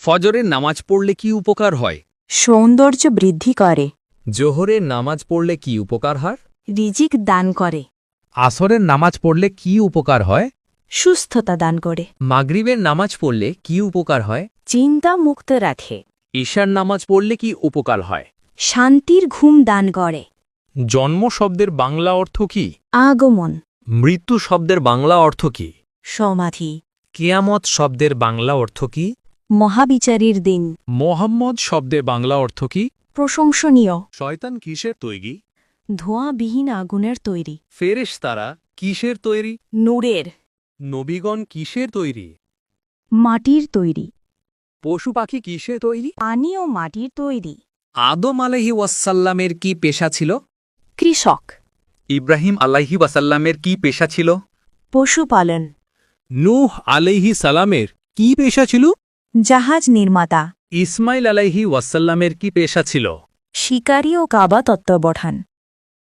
ফজরের নামাজ পড়লে কি উপকার হয়? সৌন্দর্য বৃদ্ধি করে, জোহরের নামাজ পড়লে কি উপকার হয়? রিজিক দান করে, আসরের নামাজ পড়লে কি উপকার হয়? সুস্থতা দান করে, মাগরিবের নামাজ পড়লে কি উপকার হয়? চিন্তা মুক্ত রাখে, ঈশার নামাজ পড়লে কি উপকার হয়? শান্তির ঘুম দান করে, জন্ম শব্দের বাংলা অর্থ কি? আগমন, মৃত্যু শব্দের বাংলা অর্থ কি? সমাধি, কিয়ামত শব্দের বাংলা অর্থ কি? মহাবিচারীর দিন, মোহাম্মদ শব্দের বাংলা অর্থ কি? প্রশংসনীয়, শয়তান কিসের তৈরি? ধোঁয়াবিহীন আগুনের তৈরি, ফেরেশতারা কিসের তৈরি? নূরের, নবীগণ কিসের তৈরি? মাটির তৈরি, পশু পাখি কিসের তৈরি? পানি ও মাটির তৈরি, আদম আলাইহি ওয়াসাল্লামের কি পেশা ছিল? কৃষক, ইব্রাহিম আলাইহি ওয়াসাল্লামের কি পেশা ছিল? পশুপালন, নূহ আলাইহি সালামের কি পেশা ছিল? জাহাজ নির্মাতা, ইসমাইল আলাইহি ওয়াসাল্লামের কি পেশা ছিল? শিকারী ও কাবা তত্ত্বাবধান।